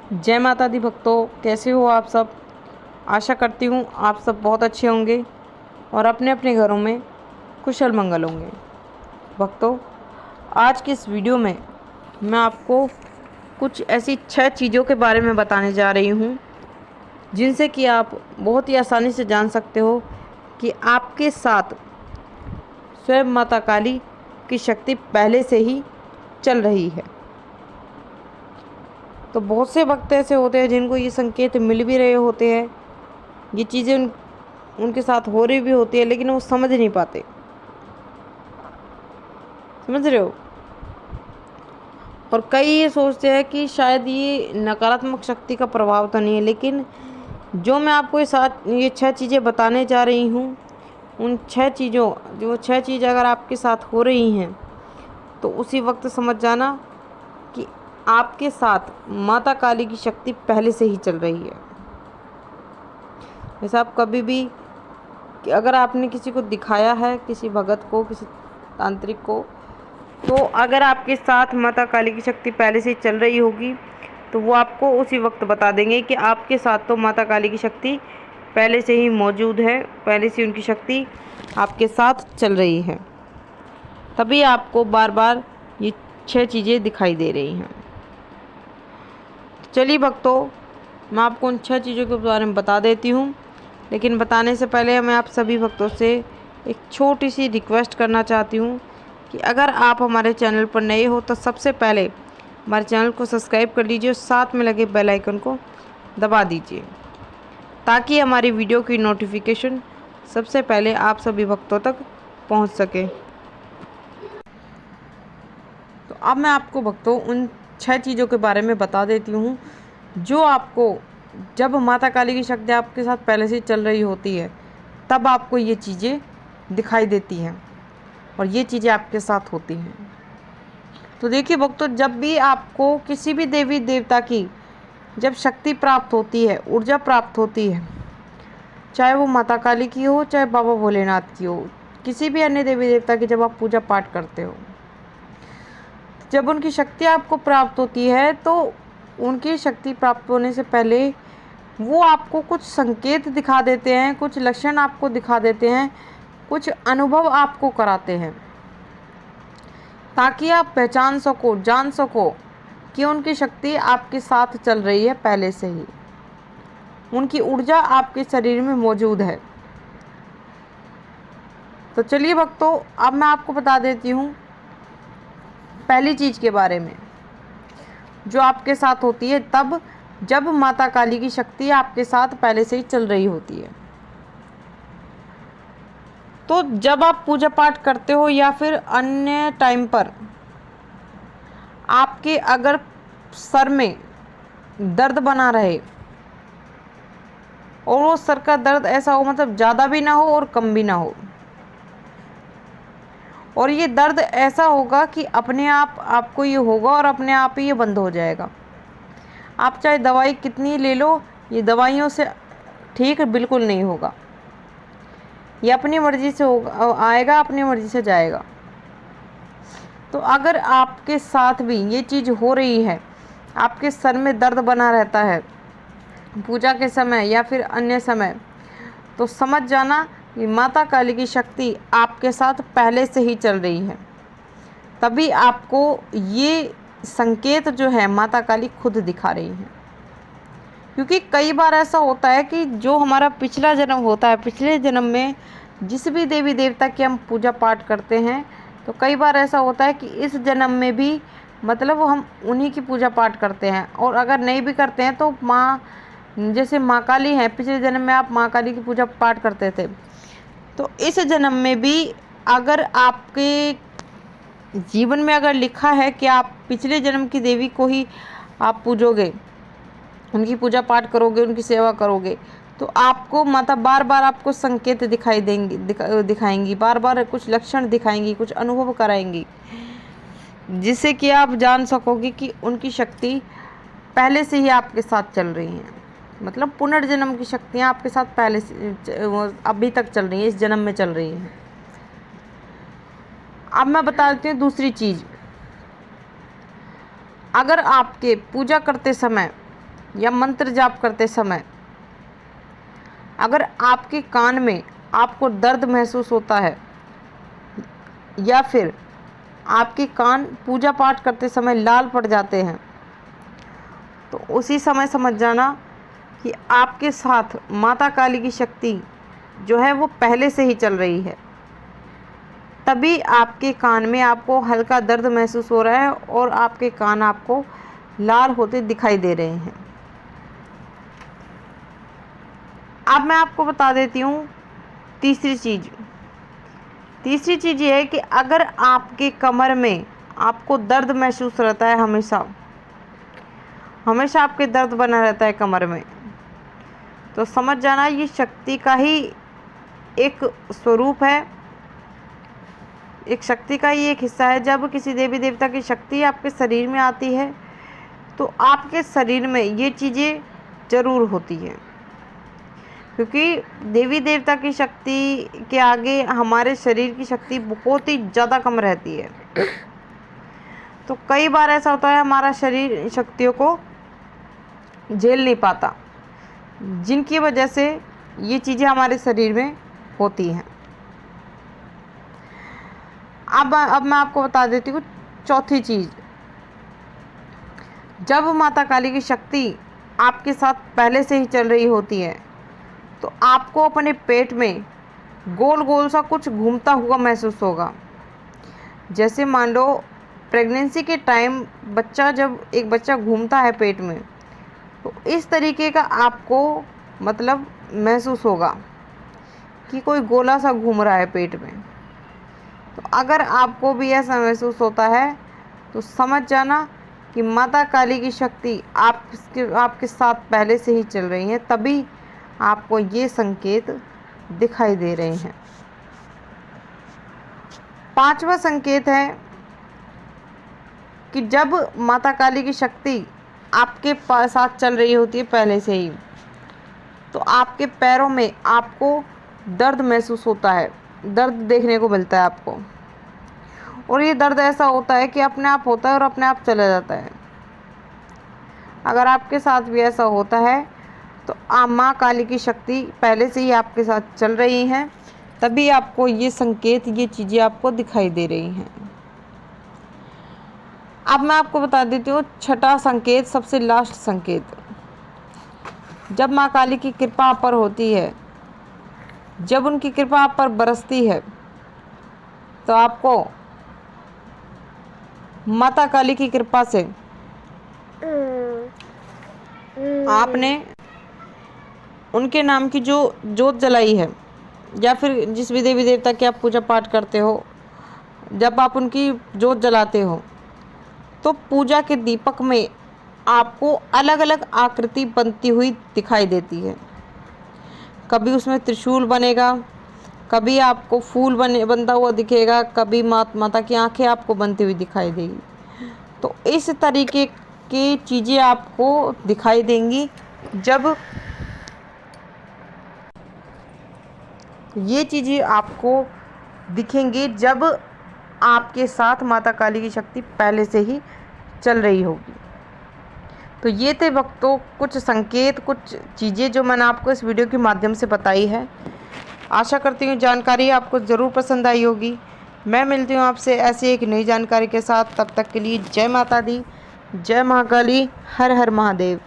जय माता दी भक्तों, कैसे हो आप सब। आशा करती हूँ आप सब बहुत अच्छे होंगे और अपने अपने घरों में कुशल मंगल होंगे। भक्तों, आज की इस वीडियो में मैं आपको कुछ ऐसी 6 चीज़ों के बारे में बताने जा रही हूँ जिनसे कि आप बहुत ही आसानी से जान सकते हो कि आपके साथ स्वयं माता काली की शक्ति पहले से ही चल रही है। तो बहुत से भक्त ऐसे होते हैं जिनको ये संकेत मिल भी रहे होते हैं, ये चीज़ें उनके साथ हो रही भी होती है, लेकिन वो समझ नहीं पाते। समझ रहे हो। और कई ये सोचते हैं कि शायद ये नकारात्मक शक्ति का प्रभाव तो नहीं है, लेकिन जो मैं आपको ये 6 चीज़ें बताने जा रही हूँ, उन 6 चीज़ों जो 6 चीज़ अगर आपके साथ हो रही हैं तो उसी वक्त समझ जाना कि आपके साथ माता काली की शक्ति पहले से ही चल रही है। जैसे आप कभी भी अगर आपने किसी को दिखाया है, किसी भगत को, किसी तांत्रिक को, तो अगर आपके साथ माता काली की शक्ति पहले से ही चल रही होगी तो वो आपको उसी वक्त बता देंगे कि आपके साथ तो माता काली की शक्ति पहले से ही मौजूद है, पहले से उनकी शक्ति आपके साथ चल रही है। तभी आपको बार बार ये 6 चीज़ें दिखाई दे रही हैं। चलिए भक्तों, मैं आपको उन 6 चीज़ों के बारे में बता देती हूँ, लेकिन बताने से पहले मैं आप सभी भक्तों से एक छोटी सी रिक्वेस्ट करना चाहती हूँ कि अगर आप हमारे चैनल पर नए हो तो सबसे पहले हमारे चैनल को सब्सक्राइब कर लीजिए और साथ में लगे बेल आइकन को दबा दीजिए, ताकि हमारी वीडियो की नोटिफिकेशन सबसे पहले आप सभी भक्तों तक पहुँच सके। तो अब मैं आपको भक्तों उन 6 चीज़ों के बारे में बता देती हूँ जो आपको, जब माता काली की शक्ति आपके साथ पहले से चल रही होती है तब आपको ये चीज़ें दिखाई देती हैं और ये चीज़ें आपके साथ होती हैं। तो देखिए भक्तों, जब भी आपको किसी भी देवी देवता की जब शक्ति प्राप्त होती है, ऊर्जा प्राप्त होती है, चाहे वो माता काली की हो, चाहे बाबा भोलेनाथ की हो, किसी भी अन्य देवी देवता की जब आप पूजा पाठ करते हो, जब उनकी शक्ति आपको प्राप्त होती है तो उनकी शक्ति प्राप्त होने से पहले वो आपको कुछ संकेत दिखा देते हैं, कुछ लक्षण आपको दिखा देते हैं, कुछ अनुभव आपको कराते हैं, ताकि आप पहचान सको, जान सको कि उनकी शक्ति आपके साथ चल रही है पहले से ही, उनकी ऊर्जा आपके शरीर में मौजूद है। तो चलिए भक्तों, अब मैं आपको बता देती हूँ पहली चीज़ के बारे में जो आपके साथ होती है तब जब माता काली की शक्ति आपके साथ पहले से ही चल रही होती है। तो जब आप पूजा पाठ करते हो या फिर अन्य टाइम पर आपके अगर सर में दर्द बना रहे और वो सर का दर्द ऐसा हो, मतलब ज़्यादा भी ना हो और कम भी ना हो, और ये दर्द ऐसा होगा कि अपने आप आपको ये होगा और अपने आप ही ये बंद हो जाएगा। आप चाहे दवाई कितनी ले लो, ये दवाइयों से ठीक बिल्कुल नहीं होगा। ये अपनी मर्ज़ी से होगा, आएगा अपनी मर्ज़ी से जाएगा। तो अगर आपके साथ भी ये चीज़ हो रही है, आपके सर में दर्द बना रहता है पूजा के समय या फिर अन्य समय, तो समझ जाना कि माता काली की शक्ति आपके साथ पहले से ही चल रही है। तभी आपको ये संकेत जो है माता काली खुद दिखा रही है। क्योंकि कई बार ऐसा होता है कि जो हमारा पिछला जन्म होता है, पिछले जन्म में जिस भी देवी देवता की हम पूजा पाठ करते हैं, तो कई बार ऐसा होता है कि इस जन्म में भी मतलब हम उन्हीं की पूजा पाठ करते हैं, और अगर नहीं भी करते हैं तो माँ, जैसे माँ काली हैं, पिछले जन्म में आप माँ काली की पूजा पाठ करते थे, तो इस जन्म में भी अगर आपके जीवन में अगर लिखा है कि आप पिछले जन्म की देवी को ही आप पूजोगे, उनकी पूजा पाठ करोगे, उनकी सेवा करोगे, तो आपको माता बार बार आपको संकेत दिखाई देंगी, दिखाएंगी, बार बार कुछ लक्षण दिखाएंगी, कुछ अनुभव कराएंगी, जिससे कि आप जान सकोगे कि उनकी शक्ति पहले से ही आपके साथ चल रही हैं। मतलब पुनर्जन्म की शक्तियाँ आपके साथ पहले से अभी तक चल रही हैं, इस जन्म में चल रही हैं। अब मैं बता देती हूँ दूसरी चीज़। अगर आपके पूजा करते समय या मंत्र जाप करते समय अगर आपके कान में आपको दर्द महसूस होता है या फिर आपके कान पूजा पाठ करते समय लाल पड़ जाते हैं, तो उसी समय समझ जाना कि आपके साथ माता काली की शक्ति जो है वो पहले से ही चल रही है। तभी आपके कान में आपको हल्का दर्द महसूस हो रहा है और आपके कान आपको लाल होते दिखाई दे रहे हैं। अब मैं आपको बता देती हूँ तीसरी चीज़ ये है कि अगर आपके कमर में आपको दर्द महसूस रहता है, हमेशा आपके दर्द बना रहता है कमर में, तो समझ जाना ये शक्ति का ही एक स्वरूप है, एक शक्ति का ही एक हिस्सा है। जब किसी देवी देवता की शक्ति आपके शरीर में आती है तो आपके शरीर में ये चीज़ें ज़रूर होती हैं, क्योंकि देवी देवता की शक्ति के आगे हमारे शरीर की शक्ति बहुत ही ज़्यादा कम रहती है। तो कई बार ऐसा होता है हमारा शरीर शक्तियों को झेल नहीं पाता, जिनकी वजह से ये चीज़ें हमारे शरीर में होती हैं। अब मैं आपको बता देती हूँ चौथी चीज़। जब माता काली की शक्ति आपके साथ पहले से ही चल रही होती है तो आपको अपने पेट में गोल गोल सा कुछ घूमता हुआ महसूस होगा। जैसे मान लो प्रेगनेंसी के टाइम जब एक बच्चा घूमता है पेट में, तो इस तरीके का आपको मतलब महसूस होगा कि कोई गोला सा घूम रहा है पेट में। तो अगर आपको भी ऐसा महसूस होता है तो समझ जाना कि माता काली की शक्ति आपके साथ पहले से ही चल रही है, तभी आपको ये संकेत दिखाई दे रहे हैं। पांचवा संकेत है कि जब माता काली की शक्ति आपके साथ चल रही होती है पहले से ही, तो आपके पैरों में आपको दर्द महसूस होता है, दर्द देखने को मिलता है आपको, और ये दर्द ऐसा होता है कि अपने आप होता है और अपने आप चला जाता है। अगर आपके साथ भी ऐसा होता है तो माँ काली की शक्ति पहले से ही आपके साथ चल रही हैं, तभी आपको ये संकेत, ये चीज़ें आपको दिखाई दे रही हैं। अब मैं आपको बता देती हूँ छठा संकेत, सबसे लास्ट संकेत। जब माँ काली की कृपा आप पर होती है, जब उनकी कृपा आप पर बरसती है, तो आपको माता काली की कृपा से आपने उनके नाम की जो जोत जलाई है, या फिर जिस भी देवी देवता की आप पूजा पाठ करते हो, जब आप उनकी जोत जलाते हो तो पूजा के दीपक में आपको अलग अलग आकृति बनती हुई दिखाई देती है। कभी उसमें त्रिशूल बनेगा, कभी आपको फूल बनता हुआ दिखेगा, कभी माता की आंखें आपको बनती हुई दिखाई देगी। तो इस तरीके की चीज़ें आपको दिखाई देंगी। जब ये चीज़ें आपको दिखेंगी जब आपके साथ माता काली की शक्ति पहले से ही चल रही होगी। तो ये थे भक्तों कुछ संकेत, कुछ चीज़ें जो मैंने आपको इस वीडियो के माध्यम से बताई है। आशा करती हूँ जानकारी आपको ज़रूर पसंद आई होगी। मैं मिलती हूँ आपसे ऐसी एक नई जानकारी के साथ। तब तक के लिए जय माता दी, जय महाकाली, हर हर महादेव।